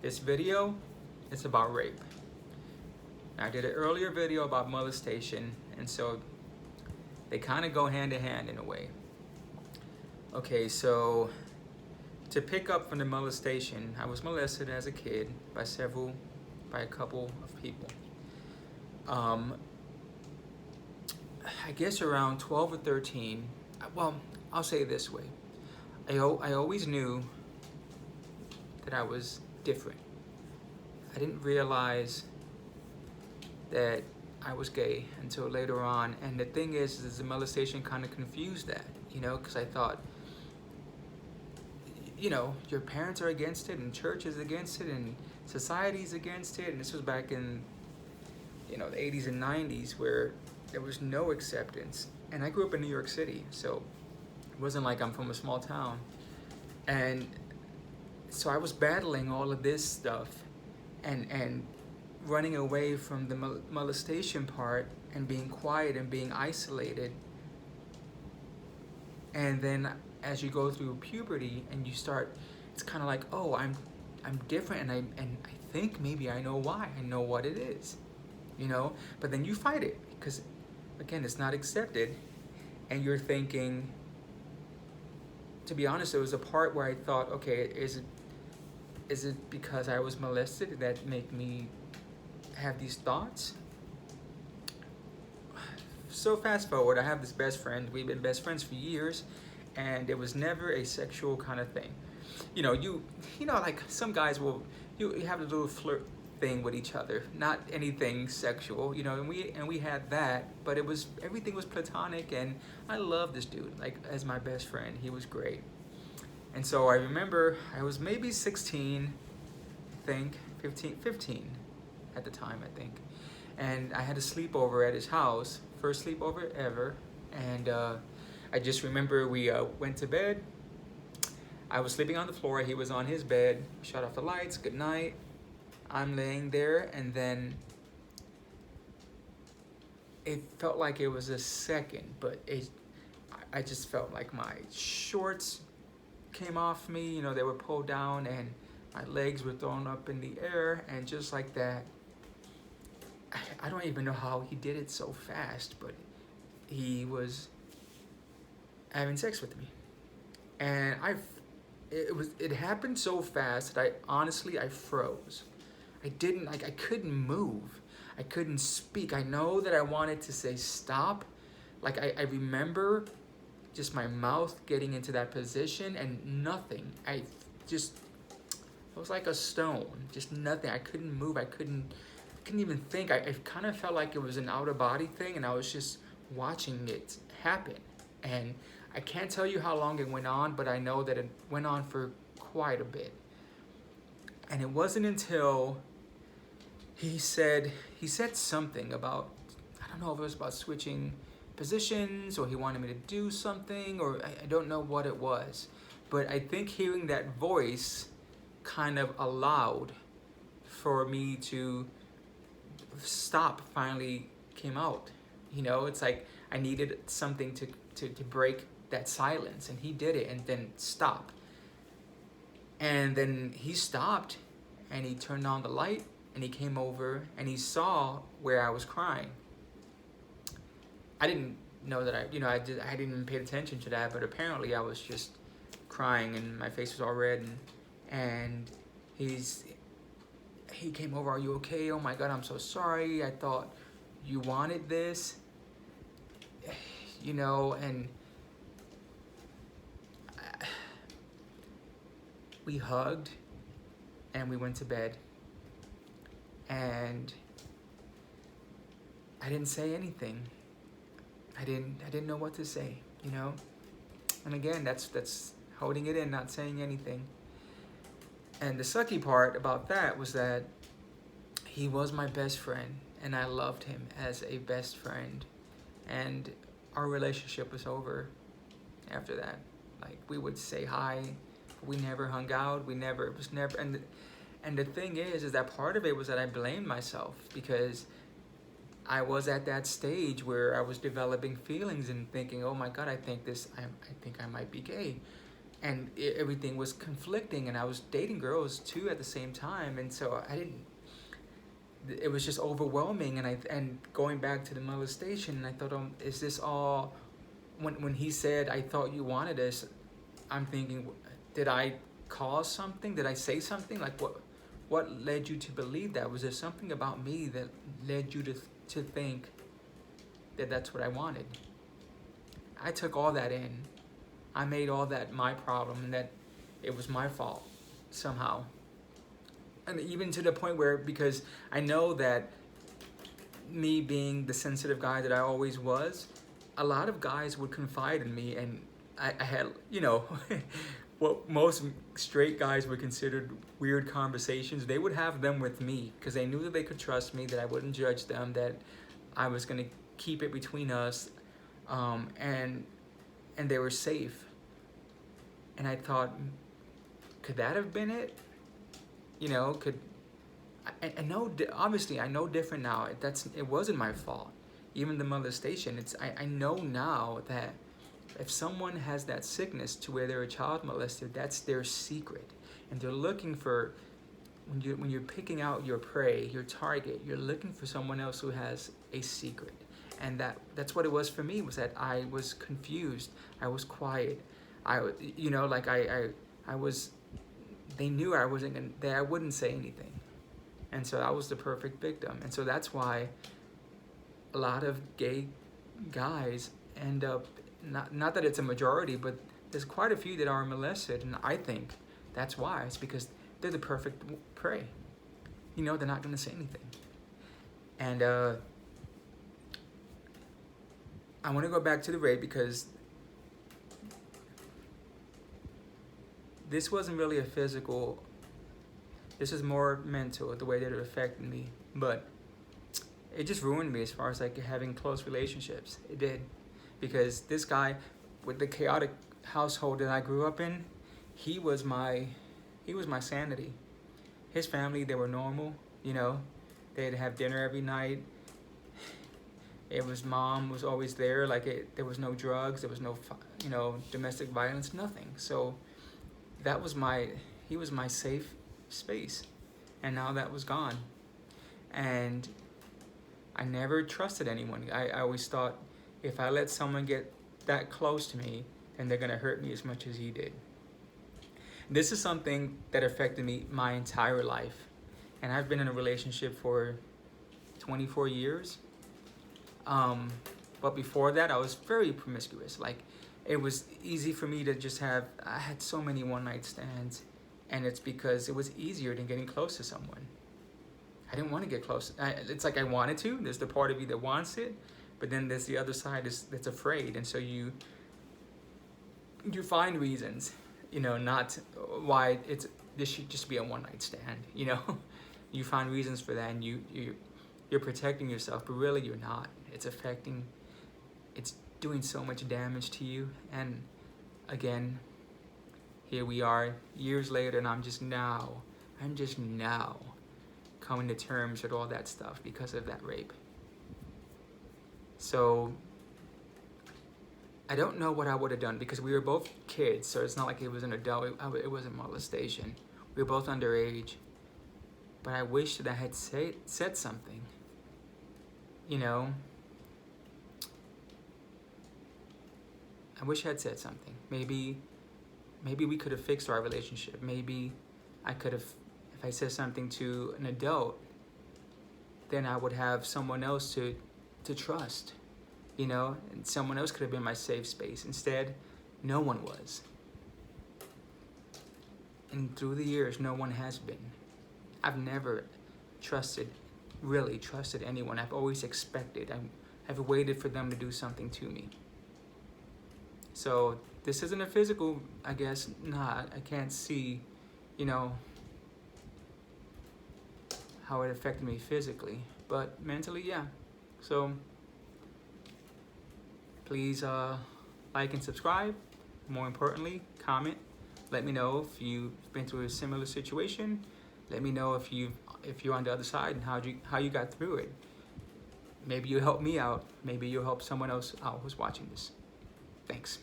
This video is about rape. I did an earlier video about molestation, and so they kind of go hand in hand in a way. Okay, so to pick up from the molestation, I was molested as a kid by a couple of people. I guess around 12 or 13, well, I'll say it this way. I always knew that I was different. I didn't realize that I was gay until later on. And the thing is the molestation kind of confused that, because I thought, your parents are against it, and church is against it, and society's against it. And this was back in, the 80s and 90s where there was no acceptance. And I grew up in New York City, so it wasn't like I'm from a small town. And so I was battling all of this stuff and running away from the molestation part and being quiet and being isolated. And then as you go through puberty and you start, it's kind of like, oh, I'm different, and I think maybe I know why. I know what it is, But then you fight it because, again, it's not accepted, and you're thinking. To be honest, there was a part where I thought, okay, is it because I was molested that make me have these thoughts? So fast forward, I have this best friend. We've been best friends for years, and it was never a sexual kind of thing. Like some guys will, you have a little flirt thing with each other, not anything sexual, and we had that, but everything was platonic, and I love this dude, like, as my best friend. He was great. And so I remember I was maybe 16, I think, 15 at the time, I think. And I had a sleepover at his house, first sleepover ever. And I just remember we went to bed. I was sleeping on the floor, he was on his bed, shut off the lights, good night. I'm laying there, and then it felt like it was a second, but I just felt like my shorts came off me, they were pulled down, and my legs were thrown up in the air, and just like that, I don't even know how he did it so fast, but he was having sex with me. And it happened so fast that I froze. I couldn't move. I couldn't speak. I know that I wanted to say stop. Like, I remember just my mouth getting into that position and nothing. I was like a stone, just nothing. I couldn't move. I couldn't even think. I kind of felt like it was an out of body thing, and I was just watching it happen. And I can't tell you how long it went on, but I know that it went on for quite a bit. And it wasn't until he said something about, I don't know if it was about switching positions, or he wanted me to do something, or I don't know what it was. But I think hearing that voice kind of allowed for me to stop, finally came out. It's like I needed something to break that silence, and he did it, and then stop. And then he stopped, and he turned on the light, and he came over, and he saw where I was crying. I didn't know that I didn't even pay attention to that, but apparently I was just crying, and my face was all red, and he came over, "Are you okay? Oh my God, I'm so sorry. I thought you wanted this." And we hugged, and we went to bed, and I didn't say anything. I didn't know what to say, And again, that's holding it in, not saying anything. And the sucky part about that was that he was my best friend, and I loved him as a best friend. And our relationship was over after that. Like, we would say hi, we never hung out, it was never, and the thing is that part of it was that I blamed myself, because I was at that stage where I was developing feelings and thinking, oh my God, I think I might be gay. and everything was conflicting, and I was dating girls too at the same time, and so I didn't. It was just overwhelming, and going back to the molestation, and I thought, is this all? When he said, "I thought you wanted this," I'm thinking, did I cause something? Did I say something? Like what led you to believe that? Was there something about me that led you to think that that's what I wanted? I took all that in. I made all that my problem, and that it was my fault somehow. And even to the point where, because I know that me being the sensitive guy that I always was, a lot of guys would confide in me, and I had, what most straight guys would consider weird conversations. They would have them with me because they knew that they could trust me, that I wouldn't judge them, that I was going to keep it between us, and they were safe. And I thought, could that have been it? I know, obviously I know different now. It wasn't my fault. Even the molestation, I know now that if someone has that sickness to where they're a child molester, that's their secret. And they're looking for, when you're picking out your prey, your target, you're looking for someone else who has a secret. And that's what it was for me, was that I was confused. I was quiet. I was, they knew I wouldn't say anything. And so I was the perfect victim. And so that's why a lot of gay guys end up, not that it's a majority, but there's quite a few that are molested, and I think that's why. It's because they're the perfect prey. They're not going to say anything. And I want to go back to the rape, because this wasn't really a physical, this is more mental, the way that it affected me. But it just ruined me as far as like having close relationships. It did. Because this guy, with the chaotic household that I grew up in, he was my sanity. His family, they were normal, they'd have dinner every night. Mom was always there. There was no drugs, there was no, domestic violence, nothing. So he was my safe space. And now that was gone. And I never trusted anyone. I always thought, if I let someone get that close to me, then they're gonna hurt me as much as he did. This is something that affected me my entire life. And I've been in a relationship for 24 years. But before that, I was very promiscuous. It was easy for me to just I had so many one-night stands, and it's because it was easier than getting close to someone. I didn't want to get close. It's like I wanted to. There's the part of you that wants it, but then there's the other side that's afraid. And so you find reasons, not why this should just be a one-night stand, You find reasons for that, and you're protecting yourself, but really you're not. It's doing so much damage to you. And again, here we are years later, and I'm just now coming to terms with all that stuff because of that rape. So I don't know what I would have done, because we were both kids, so it's not like it was an adult. It wasn't molestation. We were both underage. But I wish that I had said something. I wish I had said something. Maybe we could have fixed our relationship. Maybe I could have, if I said something to an adult, then I would have someone else to trust, and someone else could have been my safe space. Instead, no one was. And through the years, no one has been. I've never really trusted anyone. I've always expected. I've waited for them to do something to me. So this isn't a physical, I guess. Nah, I can't see, how it affected me physically. But mentally, yeah. So please like and subscribe. More importantly, comment. Let me know if you've been through a similar situation. Let me know if you're on the other side and how you got through it. Maybe you help me out. Maybe you'll help someone else out who's watching this. Thanks.